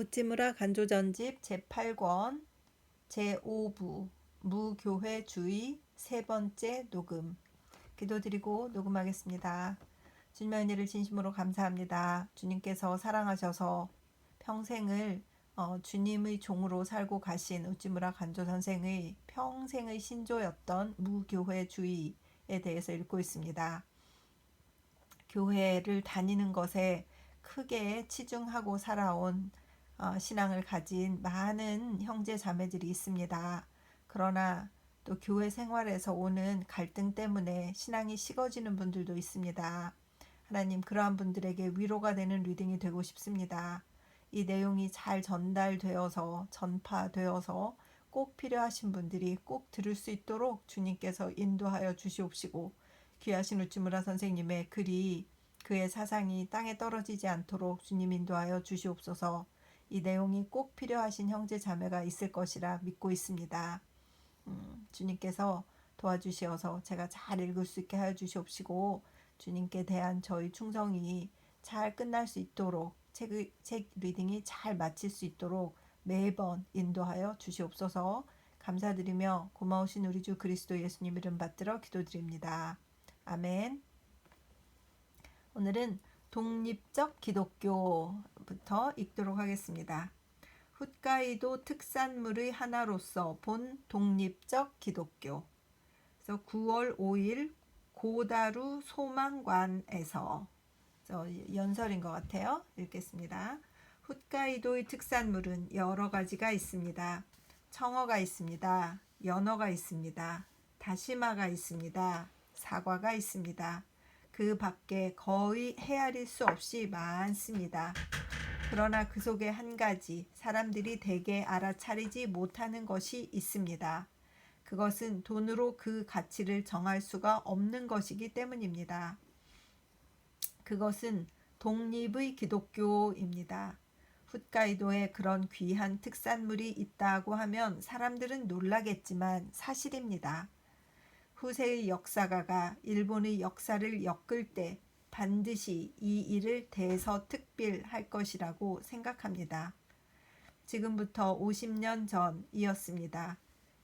우찌무라 간조전집 제8권 제5부 무교회주의 세 번째 녹음. 기도드리고 녹음하겠습니다. 주님의 은혜를 진심으로 감사합니다. 주님께서 사랑하셔서 평생을 주님의 종으로 살고 가신 우찌무라 간조 선생의 평생의 신조였던 무교회주의에 대해서 읽고 있습니다. 교회를 다니는 것에 크게 치중하고 살아온 신앙을 가진 많은 형제 자매들이 있습니다. 그러나 또 교회 생활에서 오는 갈등 때문에 신앙이 식어지는 분들도 있습니다. 하나님, 그러한 분들에게 위로가 되는 리딩이 되고 싶습니다. 이 내용이 잘 전달되어서 전파되어서 꼭 필요하신 분들이 꼭 들을 수 있도록 주님께서 인도하여 주시옵시고, 귀하신 우찌무라 선생님의 글이, 그의 사상이 땅에 떨어지지 않도록 주님 인도하여 주시옵소서. 이 내용이 꼭 필요하신 형제 자매가 있을 것이라 믿고 있습니다. 주님께서 도와주시어서 제가 잘 읽을 수 있게 하여 주시옵시고, 주님께 대한 저희 충성이 잘 끝날 수 있도록, 책 리딩이 잘 마칠 수 있도록 매번 인도하여 주시옵소서. 감사드리며 고마우신 우리 주 그리스도 예수님 이름 받들어 기도드립니다. 아멘. 오늘은 독립적 기독교부터 읽도록 하겠습니다. 훗가이도 특산물의 하나로서 본 독립적 기독교. 그래서 9월 5일 고다루 소망관에서, 연설인 것 같아요. 읽겠습니다. 훗가이도의 특산물은 여러 가지가 있습니다. 청어가 있습니다. 연어가 있습니다. 다시마가 있습니다. 사과가 있습니다. 그 밖에 거의 헤아릴 수 없이 많습니다. 그러나 그 속에 한 가지 사람들이 대개 알아차리지 못하는 것이 있습니다. 그것은 돈으로 그 가치를 정할 수가 없는 것이기 때문입니다. 그것은 독립의 기독교입니다. 훗가이도에 그런 귀한 특산물이 있다고 하면 사람들은 놀라겠지만 사실입니다. 후세의 역사가가 일본의 역사를 엮을 때 반드시 이 일을 대서특필할 것이라고 생각합니다. 지금부터 50년 전이었습니다.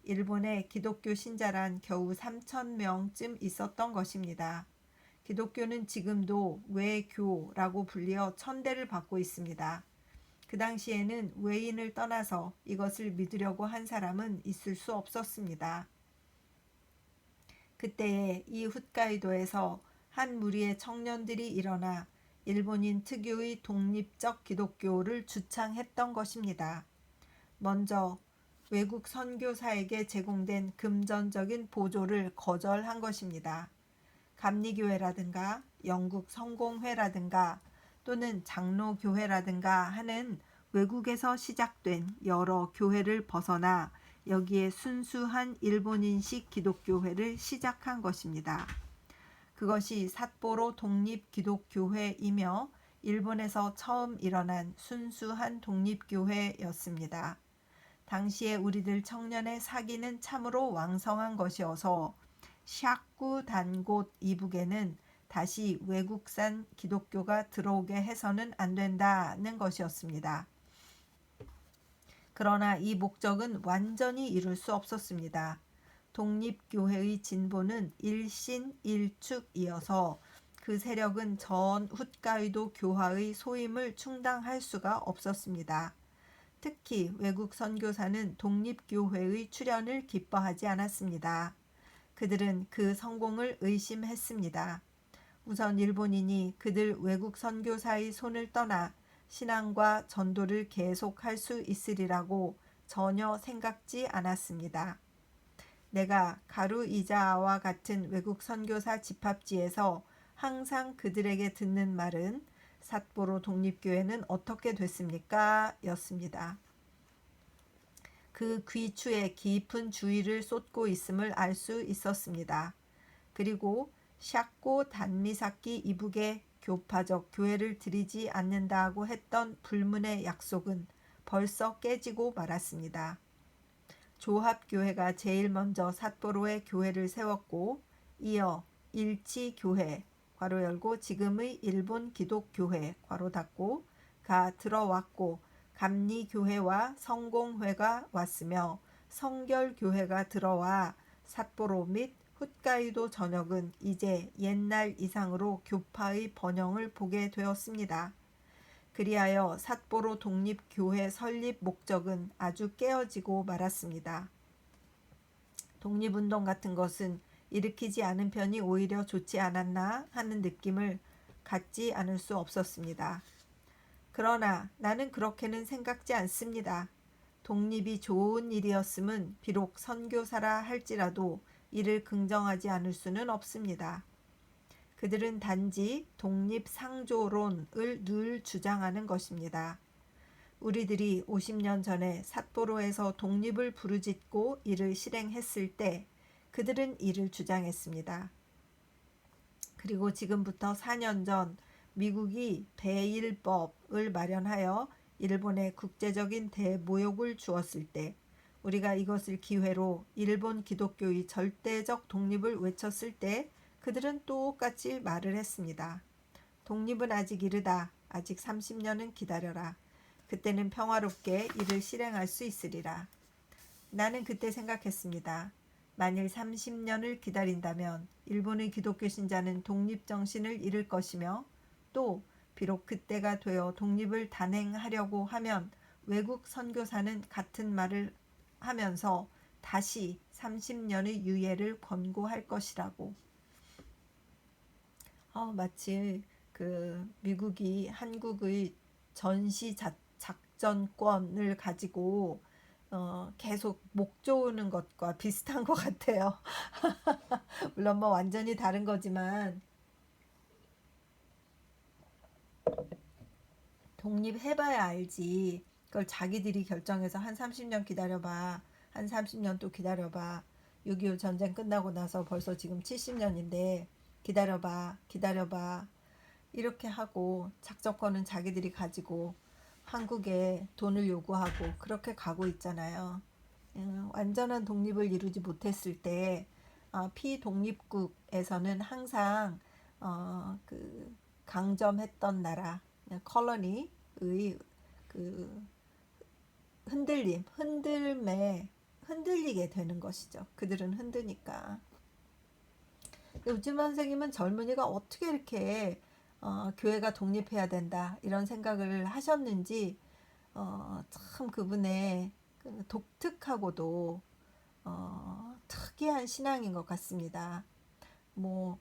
일본에 기독교 신자란 겨우 3,000명쯤 있었던 것입니다. 기독교는 지금도 외교라고 불리어 천대를 받고 있습니다. 그 당시에는 외인을 떠나서 이것을 믿으려고 한 사람은 있을 수 없었습니다. 그때에 이 훗가이도에서 한 무리의 청년들이 일어나 일본인 특유의 독립적 기독교를 주창했던 것입니다. 먼저 외국 선교사에게 제공된 금전적인 보조를 거절한 것입니다. 감리교회라든가 영국 성공회라든가 또는 장로교회라든가 하는 외국에서 시작된 여러 교회를 벗어나 여기에 순수한 일본인식 기독교회를 시작한 것입니다. 그것이 삿포로 독립기독교회이며 일본에서 처음 일어난 순수한 독립교회였습니다. 당시에 우리들 청년의 사기는 참으로 왕성한 것이어서 샤쿠 단곳 이북에는 다시 외국산 기독교가 들어오게 해서는 안 된다는 것이었습니다. 그러나 이 목적은 완전히 이룰 수 없었습니다. 독립교회의 진보는 일신일축이어서 그 세력은 전 훗가이도 교화의 소임을 충당할 수가 없었습니다. 특히 외국 선교사는 독립교회의 출현을 기뻐하지 않았습니다. 그들은 그 성공을 의심했습니다. 우선 일본인이 그들 외국 선교사의 손을 떠나 신앙과 전도를 계속할 수 있으리라고 전혀 생각지 않았습니다. 내가 가루이자와 같은 외국 선교사 집합지에서 항상 그들에게 듣는 말은 삿포로 독립교회는 어떻게 됐습니까? 였습니다. 그 귀추에 깊은 주의를 쏟고 있음을 알 수 있었습니다. 그리고 샤코 단미사키 이북에 교파적 교회를 드리지 않는다고 했던 불문의 약속은 벌써 깨지고 말았습니다. 조합교회가 제일 먼저 삿포로에 교회를 세웠고 이어 일치교회 괄호 열고 지금의 일본 기독교회 괄호 닫고 가 들어왔고 감리교회와 성공회가 왔으며 성결교회가 들어와 삿포로 및 홋카이도 전역은 이제 옛날 이상으로 교파의 번영을 보게 되었습니다. 그리하여 삿포로 독립교회 설립 목적은 아주 깨어지고 말았습니다. 독립운동 같은 것은 일으키지 않은 편이 오히려 좋지 않았나 하는 느낌을 갖지 않을 수 없었습니다. 그러나 나는 그렇게는 생각지 않습니다. 독립이 좋은 일이었음은 비록 선교사라 할지라도 이를 긍정하지 않을 수는 없습니다. 그들은 단지 독립상조론을 늘 주장하는 것입니다. 우리들이 50년 전에 삿포로에서 독립을 부르짖고 이를 실행했을 때 그들은 이를 주장했습니다. 그리고 지금부터 4년 전 미국이 대일법을 마련하여 일본에 국제적인 대모욕을 주었을 때 우리가 이것을 기회로 일본 기독교의 절대적 독립을 외쳤을 때 그들은 똑같이 말을 했습니다. 독립은 아직 이르다. 아직 30년은 기다려라. 그때는 평화롭게 이를 실행할 수 있으리라. 나는 그때 생각했습니다. 만일 30년을 기다린다면 일본의 기독교 신자는 독립정신을 잃을 것이며 또 비록 그때가 되어 독립을 단행하려고 하면 외국 선교사는 같은 말을 하면서 다시 30년의 유예를 권고할 것이라고. 마치 그 미국이 한국의 전시 작전권을 가지고 계속 목 조우는 것과 비슷한 것 같아요. 물론 뭐 완전히 다른 거지만 독립해봐야 알지. 그걸 자기들이 결정해서 한 30년 기다려봐. 한 30년 또 기다려봐. 6.25 전쟁 끝나고 나서 벌써 지금 70년인데 기다려봐. 이렇게 하고 작전권은 자기들이 가지고 한국에 돈을 요구하고 그렇게 가고 있잖아요. 완전한 독립을 이루지 못했을 때 피독립국에서는 항상 그 강점했던 나라 컬러니의 그 흔들리게 되는 것이죠. 그들은 흔드니까. 우즈마 선생님은 젊은이가 어떻게 이렇게 교회가 독립해야 된다 이런 생각을 하셨는지 참 그분의 그 독특하고도 특이한 신앙인 것 같습니다. 뭐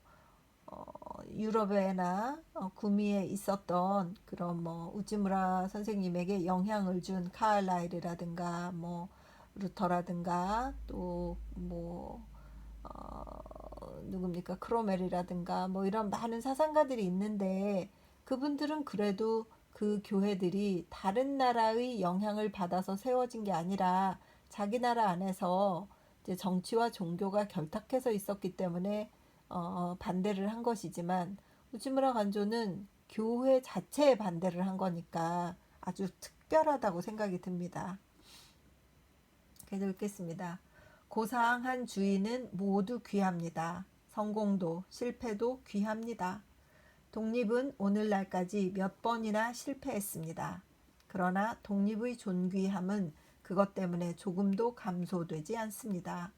유럽에나 구미에 있었던 그런 뭐 우즈무라 선생님에게 영향을 준 카를라일이라든가 뭐 루터라든가 또 뭐 누굽니까 크로멜이라든가 뭐 이런 많은 사상가들이 있는데 그분들은 그래도 그 교회들이 다른 나라의 영향을 받아서 세워진 게 아니라 자기 나라 안에서 이제 정치와 종교가 결탁해서 있었기 때문에 반대를 한 것이지만 우즈무라 간조는 교회 자체에 반대를 한 거니까 아주 특별하다고 생각이 듭니다. 계속 읽겠습니다. 고상한 주의는 모두 귀합니다. 성공도 실패도 귀합니다. 독립은 오늘날까지 몇 번이나 실패했습니다. 그러나 독립의 존귀함은 그것 때문에 조금도 감소되지 않습니다.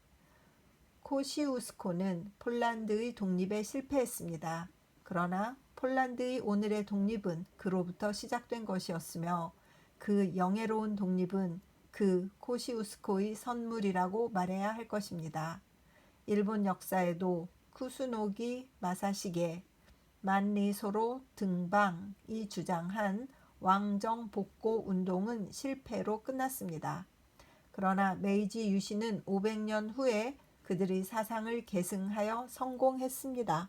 코시우스코는 폴란드의 독립에 실패했습니다. 그러나 폴란드의 오늘의 독립은 그로부터 시작된 것이었으며 그 영예로운 독립은 그 코시우스코의 선물이라고 말해야 할 것입니다. 일본 역사에도 쿠스노기 마사시게, 만리소로 등방이 주장한 왕정 복고 운동은 실패로 끝났습니다. 그러나 메이지 유신은 500년 후에 그들의 사상을 계승하여 성공했습니다.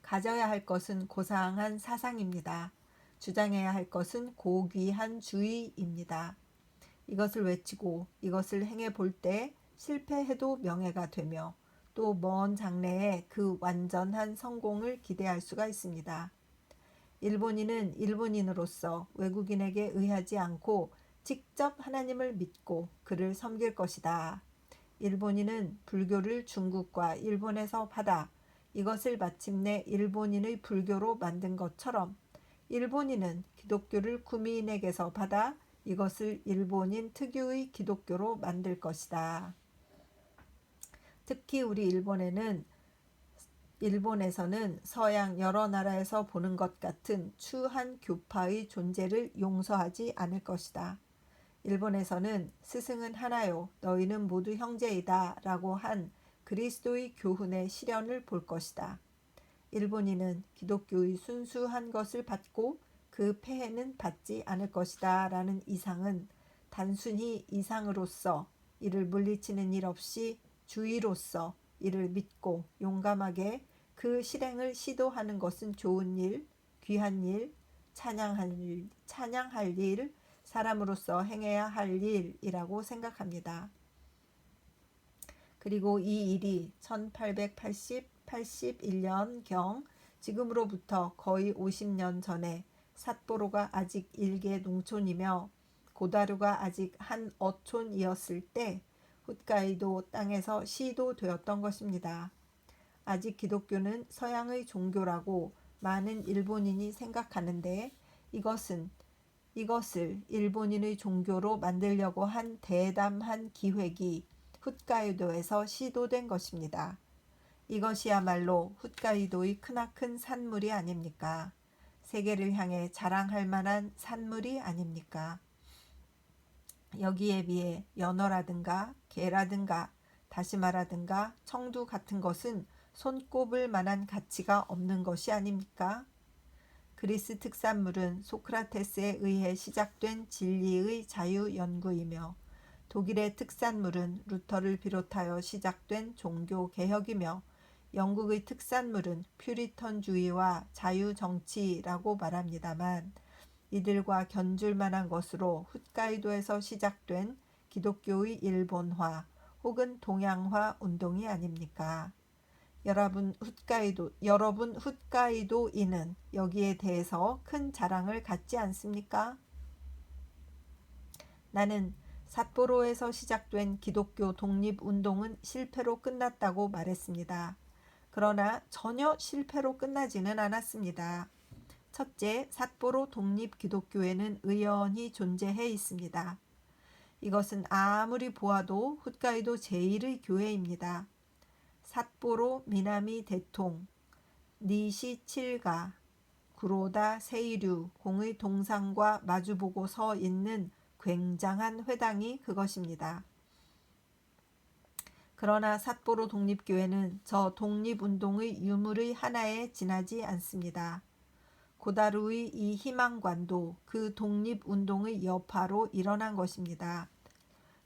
가져야 할 것은 고상한 사상입니다. 주장해야 할 것은 고귀한 주의입니다. 이것을 외치고 이것을 행해 볼 때 실패해도 명예가 되며 또 먼 장래에 그 완전한 성공을 기대할 수가 있습니다. 일본인은 일본인으로서 외국인에게 의하지 않고 직접 하나님을 믿고 그를 섬길 것이다. 일본인은 불교를 중국과 일본에서 받아 이것을 마침내 일본인의 불교로 만든 것처럼 일본인은 기독교를 구미인에게서 받아 이것을 일본인 특유의 기독교로 만들 것이다. 특히 우리 일본에서는 서양 여러 나라에서 보는 것 같은 추한 교파의 존재를 용서하지 않을 것이다. 일본에서는 스승은 하나요, 너희는 모두 형제이다 라고 한 그리스도의 교훈의 실현을 볼 것이다. 일본인은 기독교의 순수한 것을 받고 그 폐해는 받지 않을 것이다 라는 이상은 단순히 이상으로서 이를 물리치는 일 없이 주의로서 이를 믿고 용감하게 그 실행을 시도하는 것은 좋은 일, 귀한 일, 찬양할 일, 사람으로서 행해야 할 일이라고 생각합니다. 그리고 이 일이 1881년경 지금으로부터 거의 50년 전에 삿포로가 아직 일개 농촌이며 고다루가 아직 한 어촌이었을 때 홋카이도 땅에서 시도되었던 것입니다. 아직 기독교는 서양의 종교라고 많은 일본인이 생각하는데 이것을 일본인의 종교로 만들려고 한 대담한 기획이 홋카이도에서 시도된 것입니다. 이것이야말로 홋카이도의 크나큰 산물이 아닙니까? 세계를 향해 자랑할 만한 산물이 아닙니까? 여기에 비해 연어라든가 게라든가 다시마라든가 청두 같은 것은 손꼽을 만한 가치가 없는 것이 아닙니까? 그리스 특산물은 소크라테스에 의해 시작된 진리의 자유 연구이며 독일의 특산물은 루터를 비롯하여 시작된 종교 개혁이며 영국의 특산물은 퓨리턴주의와 자유정치라고 말합니다만 이들과 견줄 만한 것으로 홋카이도에서 시작된 기독교의 일본화 혹은 동양화 운동이 아닙니까? 여러분 홋카이도인은 여기에 대해서 큰 자랑을 갖지 않습니까? 나는 삿포로에서 시작된 기독교 독립운동은 실패로 끝났다고 말했습니다. 그러나 전혀 실패로 끝나지는 않았습니다. 첫째, 삿포로 독립기독교회는 의연히 존재해 있습니다. 이것은 아무리 보아도 홋카이도 제1의 교회입니다. 삿포로 미나미 대통, 니시 칠가, 구로다 세이류 공의 동상과 마주보고 서 있는 굉장한 회당이 그것입니다. 그러나 삿포로 독립교회는 저 독립운동의 유물의 하나에 지나지 않습니다. 고다루의 이 희망관도 그 독립운동의 여파로 일어난 것입니다.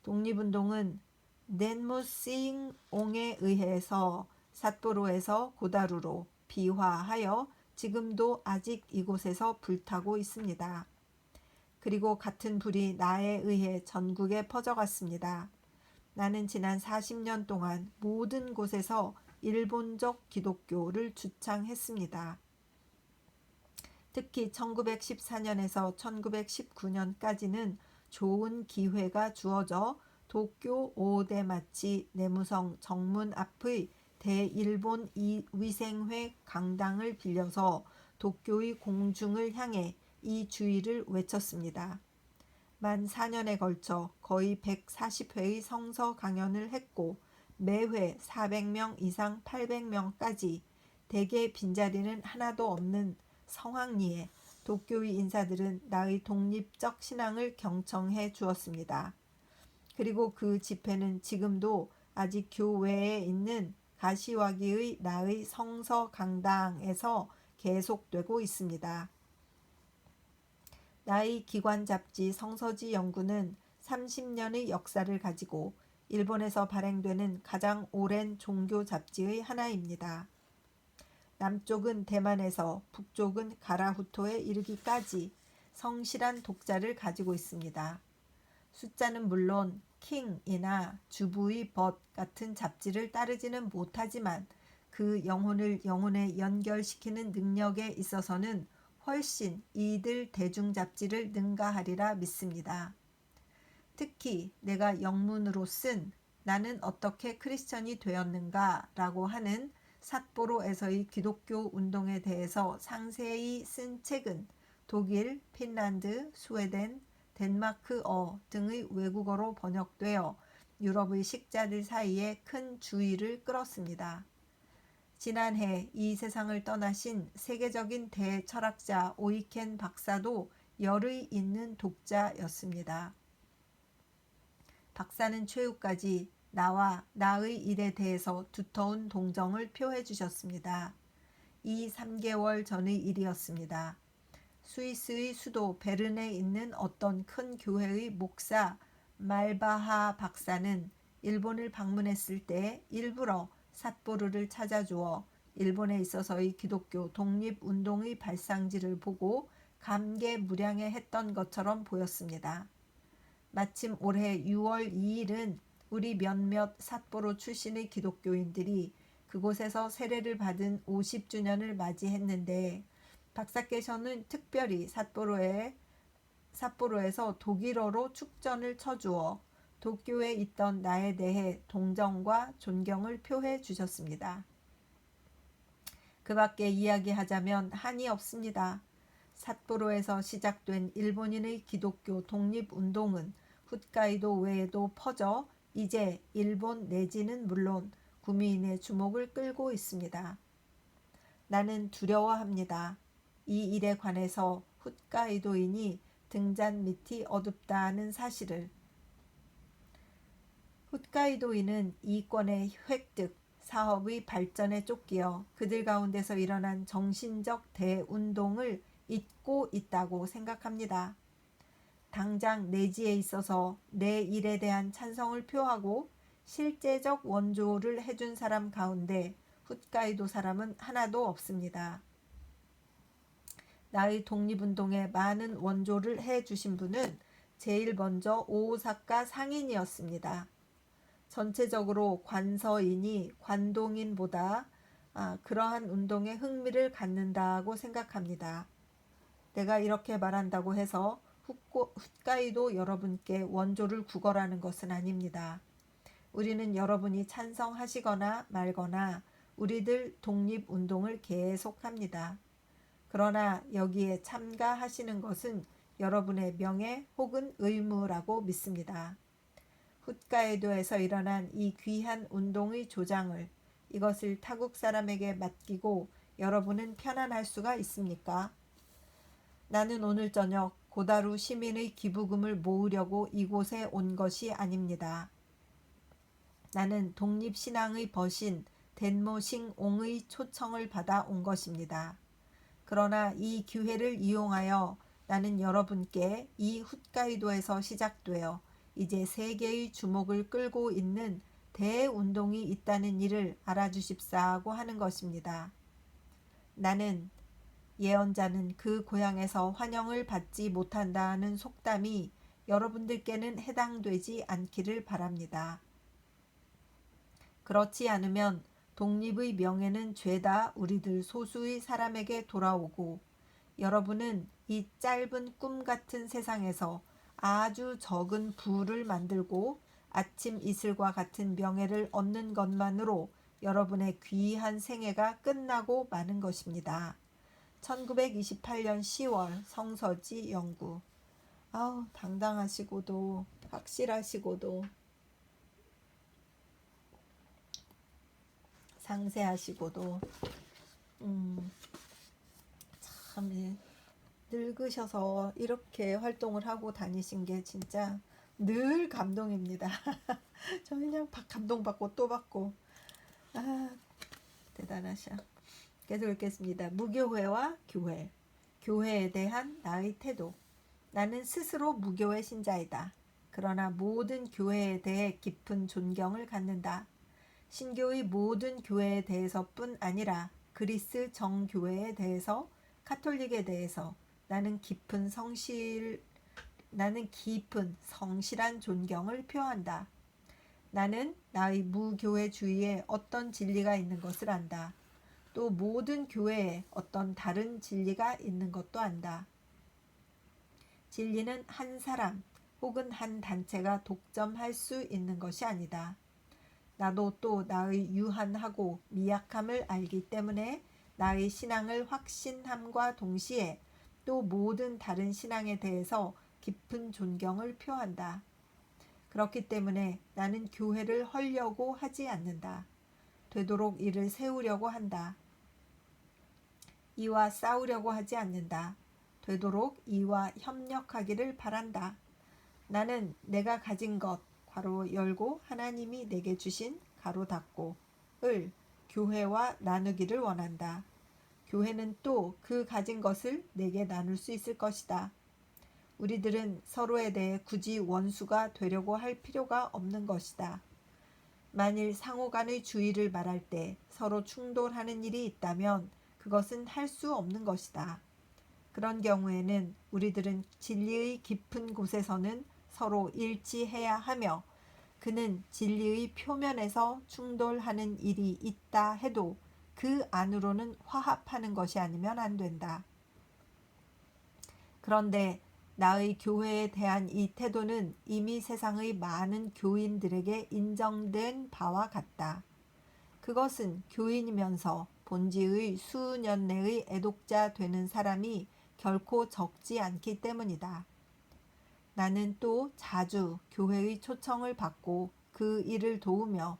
독립운동은 넨무싱옹에 의해서 삿포로에서 고다루로 비화하여 지금도 아직 이곳에서 불타고 있습니다. 그리고 같은 불이 나에 의해 전국에 퍼져갔습니다. 나는 지난 40년 동안 모든 곳에서 일본적 기독교를 주창했습니다. 특히 1914년에서 1919년까지는 좋은 기회가 주어져 도쿄 오대마치 내무성 정문 앞의 대일본 위생회 강당을 빌려서 도쿄의 공중을 향해 이 주의를 외쳤습니다. 만 4년에 걸쳐 거의 140회의 성서 강연을 했고 매회 400명 이상 800명까지 대개 빈자리는 하나도 없는 성황리에 도쿄의 인사들은 나의 독립적 신앙을 경청해 주었습니다. 그리고 그 집회는 지금도 아직 교외에 있는 가시와기의 나의 성서 강당에서 계속되고 있습니다. 나의 기관 잡지 성서지 연구는 30년의 역사를 가지고 일본에서 발행되는 가장 오랜 종교 잡지의 하나입니다. 남쪽은 대만에서 북쪽은 가라후토에 이르기까지 성실한 독자를 가지고 있습니다. 숫자는 물론 킹이나 주부의 벗 같은 잡지를 따르지는 못하지만 그 영혼을 영혼에 연결시키는 능력에 있어서는 훨씬 이들 대중 잡지를 능가하리라 믿습니다. 특히 내가 영문으로 쓴 나는 어떻게 크리스천이 되었는가 라고 하는 삿포로에서의 기독교 운동에 대해서 상세히 쓴 책은 독일, 핀란드, 스웨덴, 덴마크어 등의 외국어로 번역되어 유럽의 식자들 사이에 큰 주의를 끌었습니다. 지난해 이 세상을 떠나신 세계적인 대철학자 오이켄 박사도 열의 있는 독자였습니다. 박사는 최후까지 나와 나의 일에 대해서 두터운 동정을 표해 주셨습니다. 이 3개월 전의 일이었습니다. 스위스의 수도 베른에 있는 어떤 큰 교회의 목사 말바하 박사는 일본을 방문했을 때 일부러 삿포로를 찾아주어 일본에 있어서의 기독교 독립운동의 발상지를 보고 감개무량해했던 것처럼 보였습니다. 마침 올해 6월 2일은 우리 몇몇 삿포로 출신의 기독교인들이 그곳에서 세례를 받은 50주년을 맞이했는데 박사께서는 특별히 삿포로에서 독일어로 축전을 쳐주어 도쿄에 있던 나에 대해 동정과 존경을 표해 주셨습니다. 그 밖에 이야기하자면 한이 없습니다. 삿포로에서 시작된 일본인의 기독교 독립운동은 홋카이도 외에도 퍼져 이제 일본 내지는 물론 구미인의 주목을 끌고 있습니다. 나는 두려워합니다. 이 일에 관해서 홋카이도인이 등잔 밑이 어둡다는 사실을. 홋카이도인은 이권의 획득, 사업의 발전에 쫓기어 그들 가운데서 일어난 정신적 대운동을 잊고 있다고 생각합니다. 당장 내지에 있어서 내 일에 대한 찬성을 표하고 실제적 원조를 해준 사람 가운데 홋카이도 사람은 하나도 없습니다. 나의 독립운동에 많은 원조를 해주신 분은 제일 먼저 오사카 상인이었습니다. 전체적으로 관서인이 관동인보다 그러한 운동에 흥미를 갖는다고 생각합니다. 내가 이렇게 말한다고 해서 홋카이도 여러분께 원조를 구걸하는 것은 아닙니다. 우리는 여러분이 찬성하시거나 말거나 우리들 독립운동을 계속합니다. 그러나 여기에 참가하시는 것은 여러분의 명예 혹은 의무라고 믿습니다. 홋카이도에서 일어난 이 귀한 운동의 조장을 이것을 타국 사람에게 맡기고 여러분은 편안할 수가 있습니까? 나는 오늘 저녁 고다루 시민의 기부금을 모으려고 이곳에 온 것이 아닙니다. 나는 독립신앙의 벗인 덴모싱옹의 초청을 받아 온 것입니다. 그러나 이 기회를 이용하여 나는 여러분께 이 홋카이도에서 시작되어 이제 세계의 주목을 끌고 있는 대운동이 있다는 일을 알아주십사고 하는 것입니다. 나는 예언자는 그 고향에서 환영을 받지 못한다는 속담이 여러분들께는 해당되지 않기를 바랍니다. 그렇지 않으면 독립의 명예는 죄다 우리들 소수의 사람에게 돌아오고 여러분은 이 짧은 꿈 같은 세상에서 아주 적은 부를 만들고 아침 이슬과 같은 명예를 얻는 것만으로 여러분의 귀한 생애가 끝나고 마는 것입니다. 1928년 10월 성서지 연구. 아우, 당당하시고도 확실하시고도 상세하시고도 참 늙으셔서 이렇게 활동을 하고 다니신 게 진짜 늘 감동입니다. 저 그냥 감동받고 또 받고 대단하셔. 계속 읽겠습니다. 무교회와 교회. 교회에 대한 나의 태도. 나는 스스로 무교의 신자이다. 그러나 모든 교회에 대해 깊은 존경을 갖는다. 신교의 모든 교회에 대해서뿐 아니라 그리스 정교회에 대해서, 카톨릭에 대해서 나는 깊은 성실한 존경을 표한다. 나는 나의 무교회주의에 어떤 진리가 있는 것을 안다. 또 모든 교회에 어떤 다른 진리가 있는 것도 안다. 진리는 한 사람 혹은 한 단체가 독점할 수 있는 것이 아니다. 나도 또 나의 유한하고 미약함을 알기 때문에 나의 신앙을 확신함과 동시에 또 모든 다른 신앙에 대해서 깊은 존경을 표한다. 그렇기 때문에 나는 교회를 헐려고 하지 않는다. 되도록 이를 세우려고 한다. 이와 싸우려고 하지 않는다. 되도록 이와 협력하기를 바란다. 나는 내가 가진 것 괄호 열고 하나님이 내게 주신 가로 닫고 을 교회와 나누기를 원한다. 교회는 또 그 가진 것을 내게 나눌 수 있을 것이다. 우리들은 서로에 대해 굳이 원수가 되려고 할 필요가 없는 것이다. 만일 상호간의 주의를 말할 때 서로 충돌하는 일이 있다면 그것은 할 수 없는 것이다. 그런 경우에는 우리들은 진리의 깊은 곳에서는 서로 일치해야 하며 그는 진리의 표면에서 충돌하는 일이 있다 해도 그 안으로는 화합하는 것이 아니면 안 된다. 그런데 나의 교회에 대한 이 태도는 이미 세상의 많은 교인들에게 인정된 바와 같다. 그것은 교인이면서 본지의 수년 내의 애독자 되는 사람이 결코 적지 않기 때문이다. 나는 또 자주 교회의 초청을 받고 그 일을 도우며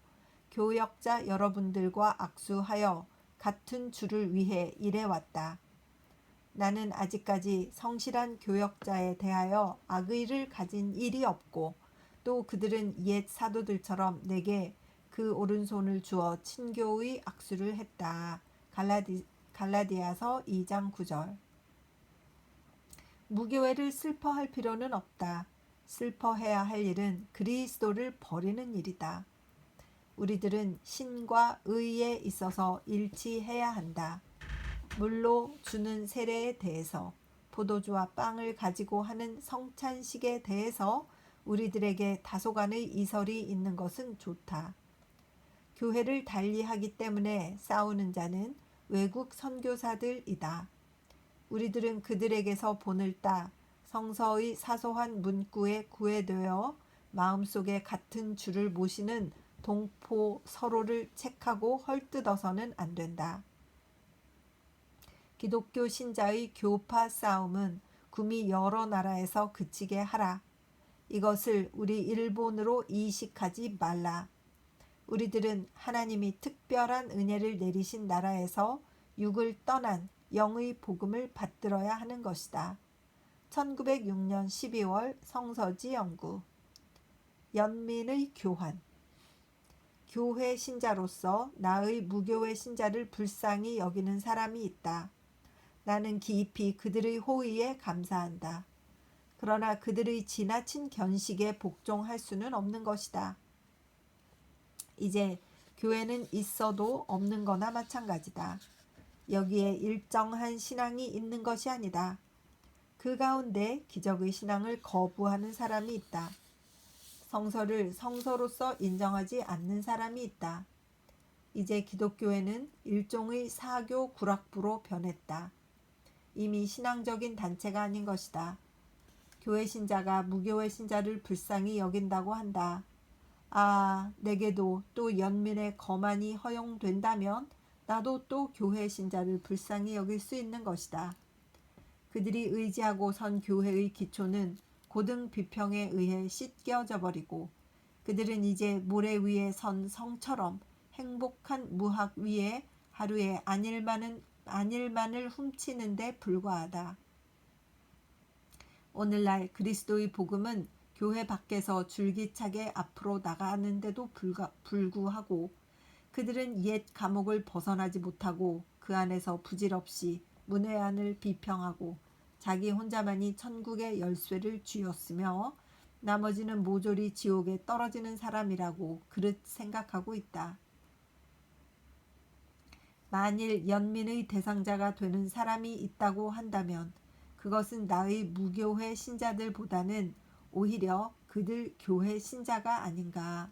교역자 여러분들과 악수하여 같은 주를 위해 일해왔다. 나는 아직까지 성실한 교역자에 대하여 악의를 가진 일이 없고 또 그들은 옛 사도들처럼 내게 그 오른손을 주어 친교의 악수를 했다. 갈라디아서 2장 9절. 무교회를 슬퍼할 필요는 없다. 슬퍼해야 할 일은 그리스도를 버리는 일이다. 우리들은 신과 의에 있어서 일치해야 한다. 물로 주는 세례에 대해서, 포도주와 빵을 가지고 하는 성찬식에 대해서 우리들에게 다소간의 이설이 있는 것은 좋다. 교회를 달리하기 때문에 싸우는 자는 외국 선교사들이다. 우리들은 그들에게서 본을 따 성서의 사소한 문구에 구애되어 마음속에 같은 주를 모시는 동포 서로를 책하고 헐뜯어서는 안 된다. 기독교 신자의 교파 싸움은 구미 여러 나라에서 그치게 하라. 이것을 우리 일본으로 이식하지 말라. 우리들은 하나님이 특별한 은혜를 내리신 나라에서 육을 떠난 영의 복음을 받들어야 하는 것이다. 1906년 12월 성서지 연구. 연민의 교환. 교회 신자로서 나의 무교회 신자를 불쌍히 여기는 사람이 있다. 나는 깊이 그들의 호의에 감사한다. 그러나 그들의 지나친 견식에 복종할 수는 없는 것이다. 이제 교회는 있어도 없는 거나 마찬가지다. 여기에 일정한 신앙이 있는 것이 아니다. 그 가운데 기적의 신앙을 거부하는 사람이 있다. 성서를 성서로서 인정하지 않는 사람이 있다. 이제 기독교회는 일종의 사교 구락부로 변했다. 이미 신앙적인 단체가 아닌 것이다. 교회 신자가 무교회 신자를 불쌍히 여긴다고 한다. 아, 내게도 또 연민의 거만이 허용된다면 나도 또 교회 신자를 불쌍히 여길 수 있는 것이다. 그들이 의지하고 선 교회의 기초는 고등 비평에 의해 씻겨져 버리고 그들은 이제 모래 위에 선 성처럼 행복한 무학 위에 하루에 안일만을 훔치는 데 불과하다. 오늘날 그리스도의 복음은 교회 밖에서 줄기차게 앞으로 나가는데도 불구하고 그들은 옛 감옥을 벗어나지 못하고 그 안에서 부질없이 문외한을 비평하고 자기 혼자만이 천국의 열쇠를 쥐었으며 나머지는 모조리 지옥에 떨어지는 사람이라고 그릇 생각하고 있다. 만일 연민의 대상자가 되는 사람이 있다고 한다면 그것은 나의 무교회 신자들보다는 오히려 그들 교회 신자가 아닌가.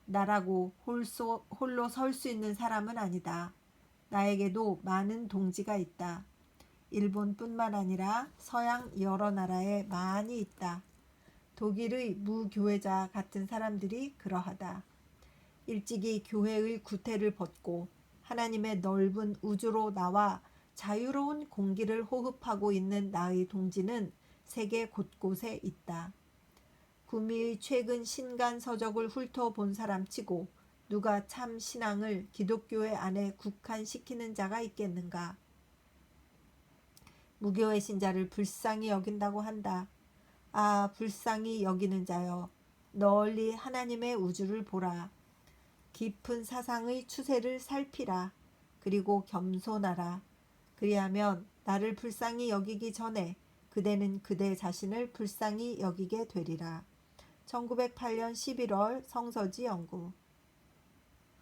나라고 홀로 설 수 있는 사람은 아니다. 나에게도 많은 동지가 있다. 일본뿐만 아니라 서양 여러 나라에 많이 있다. 독일의 무교회자 같은 사람들이 그러하다. 일찍이 교회의 구태를 벗고 하나님의 넓은 우주로 나와 자유로운 공기를 호흡하고 있는 나의 동지는 세계 곳곳에 있다. 구미의 최근 신간 서적을 훑어본 사람치고 누가 참 신앙을 기독교회 안에 국한시키는 자가 있겠는가? 무교의 신자를 불쌍히 여긴다고 한다. 아, 불쌍히 여기는 자여, 널리 하나님의 우주를 보라. 깊은 사상의 추세를 살피라. 그리고 겸손하라. 그리하면 나를 불쌍히 여기기 전에 그대는 그대 자신을 불쌍히 여기게 되리라. 1908년 11월 성서지 연구.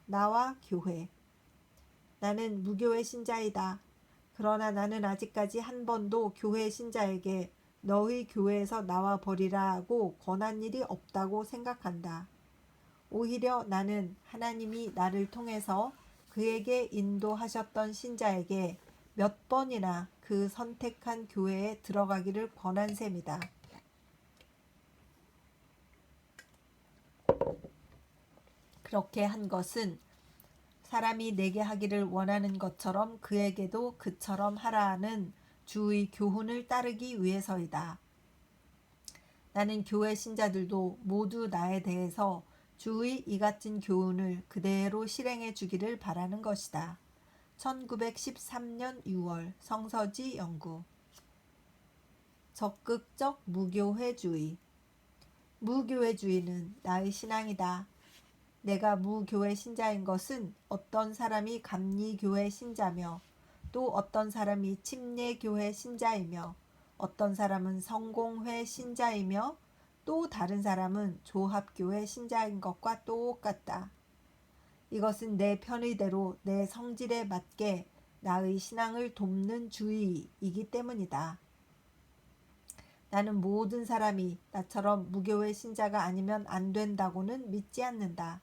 나와 교회. 나는 무교회 신자이다. 그러나 나는 아직까지 한 번도 교회 신자에게 너희 교회에서 나와 버리라고 권한 일이 없다고 생각한다. 오히려 나는 하나님이 나를 통해서 그에게 인도하셨던 신자에게 몇 번이나 그 선택한 교회에 들어가기를 권한 셈이다. 그렇게 한 것은 사람이 내게 하기를 원하는 것처럼 그에게도 그처럼 하라는 주의 교훈을 따르기 위해서이다. 나는 교회 신자들도 모두 나에 대해서 주의 이 같은 교훈을 그대로 실행해 주기를 바라는 것이다. 1913년 6월 성서지 연구. 적극적 무교회주의. 무교회주의는 나의 신앙이다. 내가 무교회 신자인 것은 어떤 사람이 감리교회 신자며 또 어떤 사람이 침례교회 신자이며 어떤 사람은 성공회 신자이며 또 다른 사람은 조합교회 신자인 것과 똑같다. 이것은 내 편의대로 내 성질에 맞게 나의 신앙을 돕는 주의이기 때문이다. 나는 모든 사람이 나처럼 무교회 신자가 아니면 안 된다고는 믿지 않는다.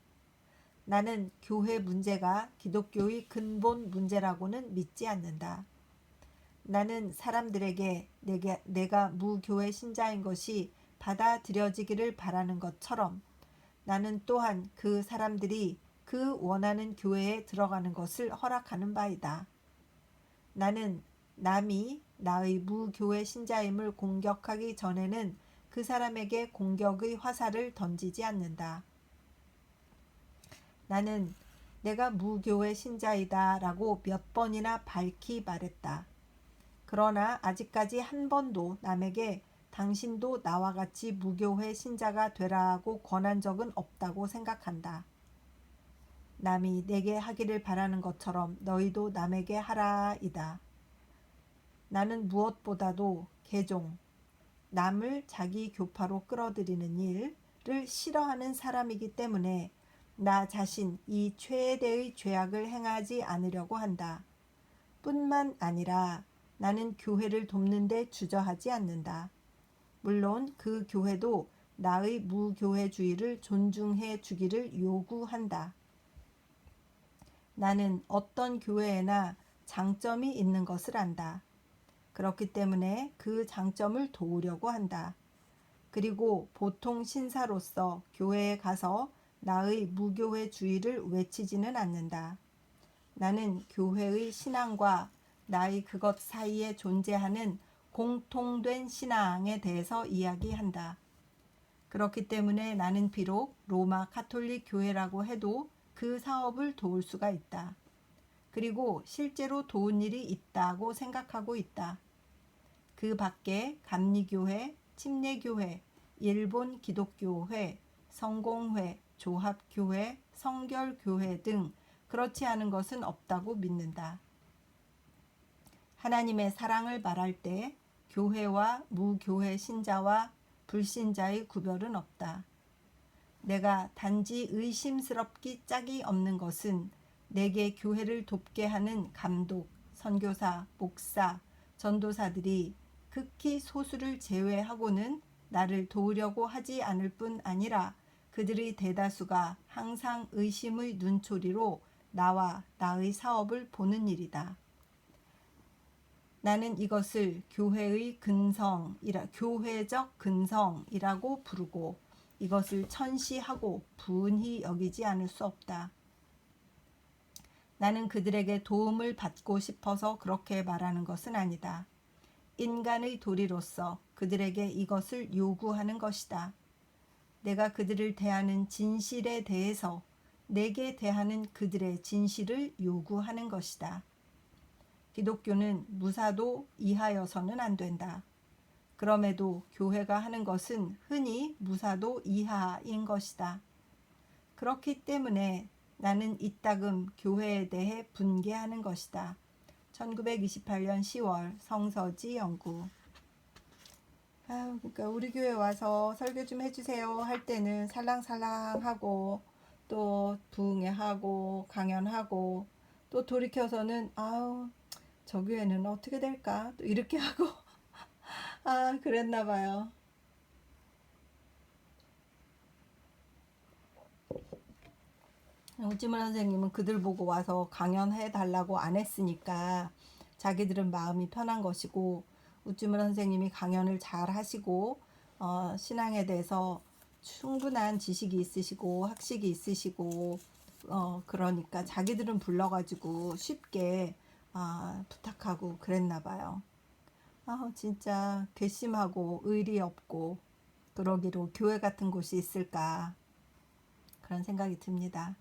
나는 교회 문제가 기독교의 근본 문제라고는 믿지 않는다. 나는 사람들에게 내가 무교회 신자인 것이 받아들여지기를 바라는 것처럼 나는 또한 그 사람들이 그 원하는 교회에 들어가는 것을 허락하는 바이다. 나는 남이 나의 무교회 신자임을 공격하기 전에는 그 사람에게 공격의 화살을 던지지 않는다. 나는 내가 무교회 신자이다 라고 몇 번이나 밝히 말했다. 그러나 아직까지 한 번도 남에게 당신도 나와 같이 무교회 신자가 되라고 권한 적은 없다고 생각한다. 남이 내게 하기를 바라는 것처럼 너희도 남에게 하라이다. 나는 무엇보다도 개종, 남을 자기 교파로 끌어들이는 일을 싫어하는 사람이기 때문에 나 자신 이 최대의 죄악을 행하지 않으려고 한다. 뿐만 아니라 나는 교회를 돕는 데 주저하지 않는다. 물론 그 교회도 나의 무교회주의를 존중해 주기를 요구한다. 나는 어떤 교회에나 장점이 있는 것을 안다. 그렇기 때문에 그 장점을 도우려고 한다. 그리고 보통 신사로서 교회에 가서 나의 무교회주의를 외치지는 않는다. 나는 교회의 신앙과 나의 그것 사이에 존재하는 공통된 신앙에 대해서 이야기한다. 그렇기 때문에 나는 비록 로마 가톨릭 교회라고 해도 그 사업을 도울 수가 있다. 그리고 실제로 도운 일이 있다고 생각하고 있다. 그 밖에 감리교회, 침례교회, 일본 기독교회, 성공회, 조합교회, 성결교회 등 그렇지 않은 것은 없다고 믿는다. 하나님의 사랑을 말할 때 교회와 무교회 신자와 불신자의 구별은 없다. 내가 단지 의심스럽기 짝이 없는 것은 내게 교회를 돕게 하는 감독, 선교사, 목사, 전도사들이 극히 소수를 제외하고는 나를 도우려고 하지 않을 뿐 아니라 그들의 대다수가 항상 의심의 눈초리로 나와 나의 사업을 보는 일이다. 나는 이것을 교회적 근성이라고 부르고 이것을 천시하고 부은히 여기지 않을 수 없다. 나는 그들에게 도움을 받고 싶어서 그렇게 말하는 것은 아니다. 인간의 도리로서 그들에게 이것을 요구하는 것이다. 내가 그들을 대하는 진실에 대해서 내게 대하는 그들의 진실을 요구하는 것이다. 기독교는 무사도 이하여서는 안 된다. 그럼에도 교회가 하는 것은 흔히 무사도 이하인 것이다. 그렇기 때문에 나는 이따금 교회에 대해 분개하는 것이다. 1928년 10월 성서지 연구. 그러니까 우리 교회 와서 설교 좀 해주세요 할 때는 살랑살랑하고 또 부흥회하고 강연하고 또 돌이켜서는 저 교회는 어떻게 될까 또 이렇게 하고 그랬나 봐요. 우찌문 선생님은 그들 보고 와서 강연해 달라고 안 했으니까 자기들은 마음이 편한 것이고, 우찌문 선생님이 강연을 잘 하시고 신앙에 대해서 충분한 지식이 있으시고 학식이 있으시고 그러니까 자기들은 불러가지고 쉽게 부탁하고 그랬나 봐요. 진짜 괘씸하고 의리 없고 그러기로 교회 같은 곳이 있을까 그런 생각이 듭니다.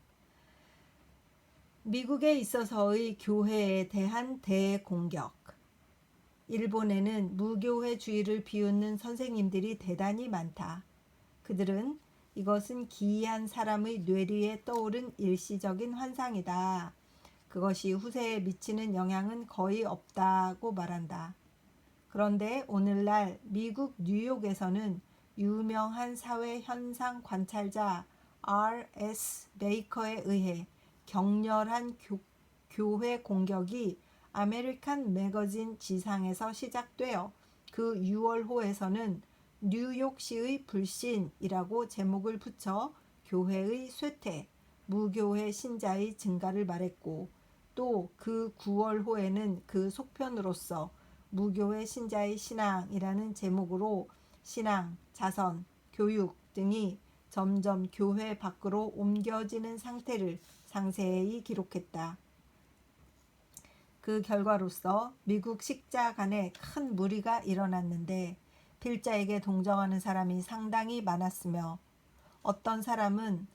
미국에 있어서의 교회에 대한 대공격. 일본에는 무교회주의를 비웃는 선생님들이 대단히 많다. 그들은 이것은 기이한 사람의 뇌리에 떠오른 일시적인 환상이다. 그것이 후세에 미치는 영향은 거의 없다고 말한다. 그런데 오늘날 미국 뉴욕에서는 유명한 사회 현상 관찰자 R.S. 베이커에 의해 격렬한 교회 공격이 아메리칸 매거진 지상에서 시작되어 그 6월호에서는 뉴욕시의 불신이라고 제목을 붙여 교회의 쇠퇴, 무교회 신자의 증가를 말했고, 또 그 9월호에는 그 속편으로서 무교회 신자의 신앙이라는 제목으로 신앙, 자선, 교육 등이 점점 교회 밖으로 옮겨지는 상태를 상세히 기록했다. 그 결과로서 미국 식자 간에 큰 무리가 일어났는데 필자에게 동정하는 사람이 상당히 많았으며, 어떤 사람은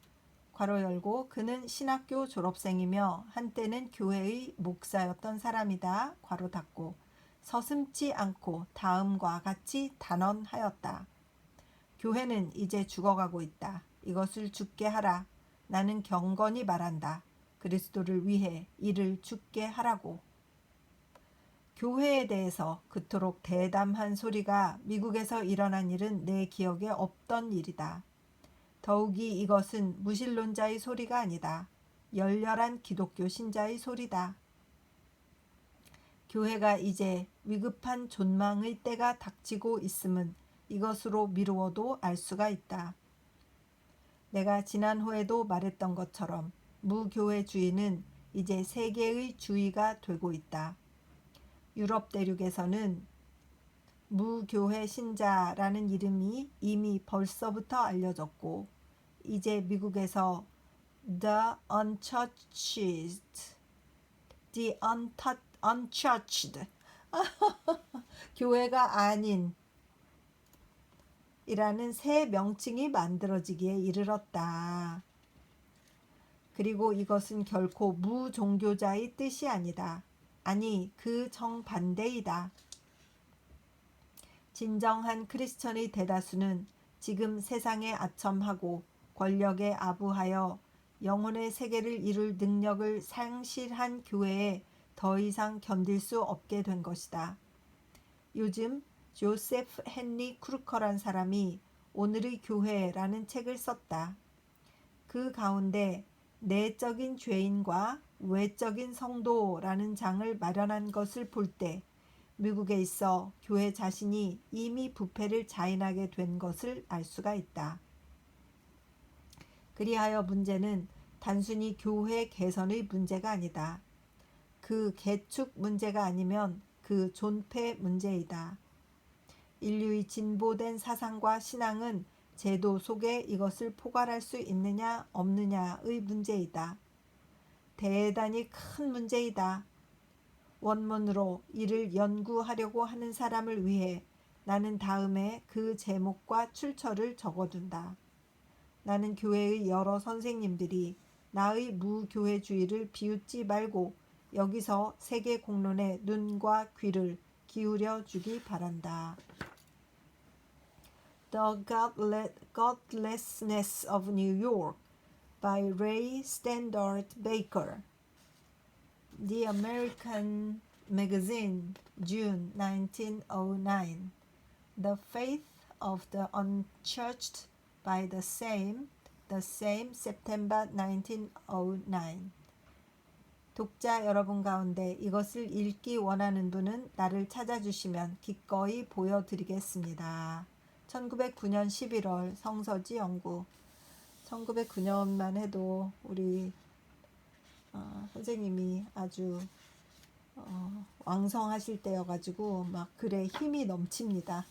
괄호 열고 그는 신학교 졸업생이며 한때는 교회의 목사였던 사람이다 괄호 닫고 서슴지 않고 다음과 같이 단언하였다. 교회는 이제 죽어가고 있다. 이것을 죽게 하라. 나는 경건히 말한다. 그리스도를 위해 이를 죽게 하라고. 교회에 대해서 그토록 대담한 소리가 미국에서 일어난 일은 내 기억에 없던 일이다. 더욱이 이것은 무신론자의 소리가 아니다. 열렬한 기독교 신자의 소리다. 교회가 이제 위급한 존망의 때가 닥치고 있음은 이것으로 미루어도 알 수가 있다. 내가 지난 호에도 말했던 것처럼 무교회주의는 이제 세계의 주의가 되고 있다. 유럽 대륙에서는 무교회 신자라는 이름이 이미 벌써부터 알려졌고, 이제 미국에서 The Unchurched 교회가 아닌 이라는 새 명칭이 만들어지기에 이르렀다. 그리고 이것은 결코 무종교자의 뜻이 아니다. 아니, 그 정반대이다. 진정한 크리스천의 대다수는 지금 세상에 아첨하고 권력에 아부하여 영혼의 세계를 이룰 능력을 상실한 교회에 더 이상 견딜 수 없게 된 것이다. 요즘 조세프 헨리 크루커란 사람이 오늘의 교회라는 책을 썼다. 그 가운데 내적인 죄인과 외적인 성도라는 장을 마련한 것을 볼 때 미국에 있어 교회 자신이 이미 부패를 자인하게 된 것을 알 수가 있다. 그리하여 문제는 단순히 교회 개선의 문제가 아니다. 그 개축 문제가 아니면 그 존폐 문제이다. 인류의 진보된 사상과 신앙은 제도 속에 이것을 포괄할 수 있느냐 없느냐의 문제이다. 대단히 큰 문제이다. 원문으로 이를 연구하려고 하는 사람을 위해 나는 다음에 그 제목과 출처를 적어둔다. 나는 교회의 여러 선생님들이 나의 무교회주의를 비웃지 말고 여기서 세계 공론에 눈과 귀를 기울여 주기 바란다. The Godlessness of New York by Ray Stannard Baker. The American Magazine, June 1909. The Faith of the Unchurched by the same, September 1909. 독자 여러분 가운데 이것을 읽기 원하는 분은 나를 찾아주시면 기꺼이 보여드리겠습니다. 1909년 11월 성서지 연구. 1909년만 해도 우리 선생님이 아주 왕성하실 때여가지고 막 글에 힘이 넘칩니다.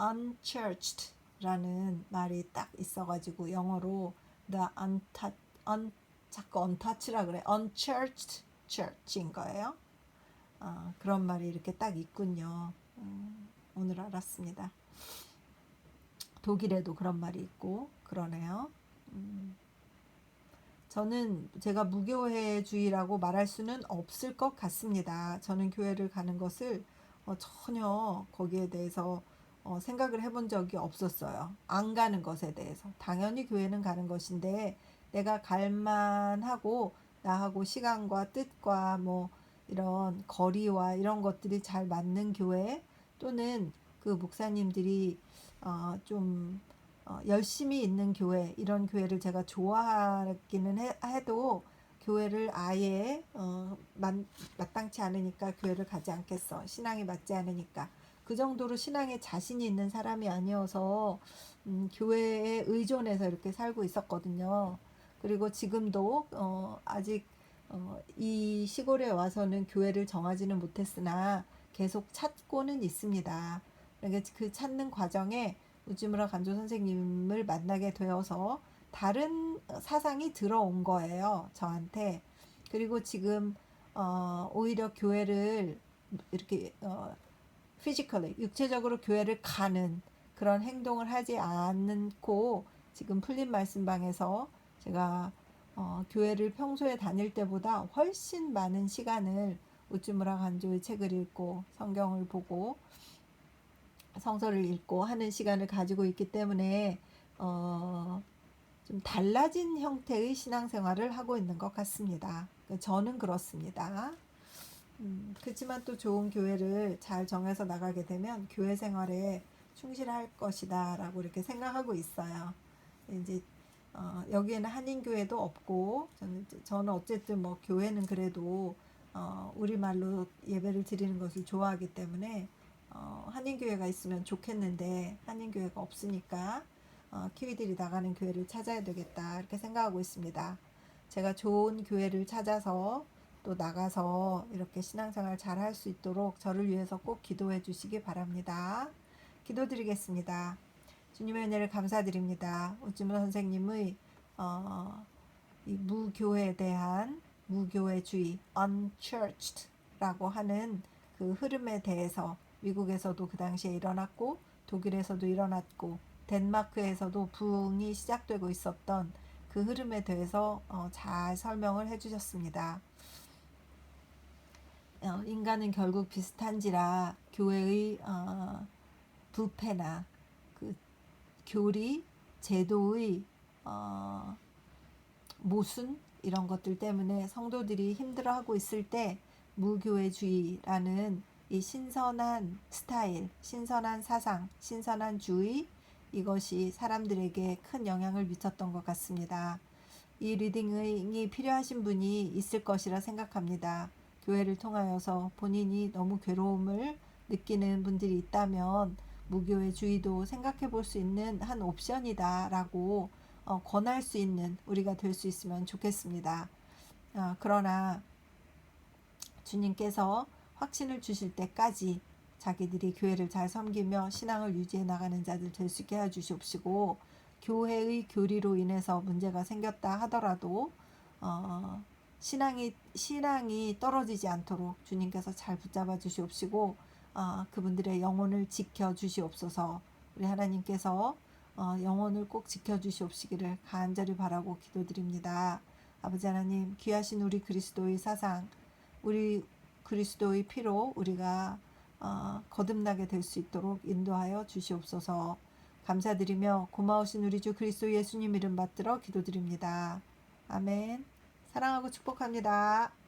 unchurched라는 말이 딱 있어가지고 영어로 the 자꾸 untouch라 그래. unchurched church인 거예요. 그런 말이 이렇게 딱 있군요. 오늘 알았습니다. 독일에도 그런 말이 있고 그러네요. 저는 제가 무교회주의라고 말할 수는 없을 것 같습니다. 저는 교회를 가는 것을 전혀 거기에 대해서 생각을 해본 적이 없었어요. 안 가는 것에 대해서. 당연히 교회는 가는 것인데 내가 갈만하고 나하고 시간과 뜻과 뭐 이런 거리와 이런 것들이 잘 맞는 교회 또는 그 목사님들이 좀 열심히 있는 교회, 이런 교회를 제가 좋아하기는 해도 교회를 아예 마땅치 않으니까 교회를 가지 않겠어. 신앙이 맞지 않으니까. 그 정도로 신앙에 자신이 있는 사람이 아니어서 교회에 의존해서 이렇게 살고 있었거든요. 그리고 지금도 아직 이 시골에 와서는 교회를 정하지는 못했으나 계속 찾고는 있습니다. 그러니까 그 찾는 과정에 우즈무라 간조 선생님을 만나게 되어서 다른 사상이 들어온 거예요, 저한테. 그리고 지금 오히려 교회를 이렇게 physically, 육체적으로 교회를 가는 그런 행동을 하지 않고 지금 풀린 말씀방에서 제가 교회를 평소에 다닐 때보다 훨씬 많은 시간을 우즈무라 간조의 책을 읽고 성경을 보고 성서를 읽고 하는 시간을 가지고 있기 때문에 좀 달라진 형태의 신앙생활을 하고 있는 것 같습니다. 저는 그렇습니다. 그렇지만 또 좋은 교회를 잘 정해서 나가게 되면 교회 생활에 충실할 것이다 라고 이렇게 생각하고 있어요. 이제 여기에는 한인교회도 없고 저는 어쨌든 뭐 교회는 그래도 우리말로 예배를 드리는 것을 좋아하기 때문에 한인교회가 있으면 좋겠는데 한인교회가 없으니까 키위들이 나가는 교회를 찾아야 되겠다 이렇게 생각하고 있습니다. 제가 좋은 교회를 찾아서 또 나가서 이렇게 신앙생활 잘 할 수 있도록 저를 위해서 꼭 기도해 주시기 바랍니다. 기도드리겠습니다. 주님의 은혜를 감사드립니다. 우즈무라 선생님의 이 무교회에 대한 무교회주의 unchurched라고 하는 그 흐름에 대해서 미국에서도 그 당시에 일어났고 독일에서도 일어났고 덴마크에서도 부흥이 시작되고 있었던 그 흐름에 대해서 잘 설명을 해주셨습니다. 인간은 결국 비슷한지라 교회의 부패나 그 교리, 제도의 모순 이런 것들 때문에 성도들이 힘들어하고 있을 때 무교회주의라는 이 신선한 스타일, 신선한 사상, 신선한 주의 이것이 사람들에게 큰 영향을 미쳤던 것 같습니다. 이 리딩이 필요하신 분이 있을 것이라 생각합니다. 교회를 통하여서 본인이 너무 괴로움을 느끼는 분들이 있다면 무교회주의도 생각해 볼 수 있는 한 옵션이다 라고 권할 수 있는 우리가 될 수 있으면 좋겠습니다. 그러나 주님께서 확신을 주실 때까지 자기들이 교회를 잘 섬기며 신앙을 유지해 나가는 자들 될 수 있게 해주시옵시고 교회의 교리로 인해서 문제가 생겼다 하더라도 신앙이 떨어지지 않도록 주님께서 잘 붙잡아 주시옵시고 그분들의 영혼을 지켜 주시옵소서. 우리 하나님께서 영혼을 꼭 지켜 주시옵시기를 간절히 바라고 기도드립니다. 아버지 하나님, 귀하신 우리 그리스도의 사상, 우리 그리스도의 피로 우리가 거듭나게 될 수 있도록 인도하여 주시옵소서. 감사드리며 고마우신 우리 주 그리스도 예수님 이름 받들어 기도드립니다. 아멘. 사랑하고 축복합니다.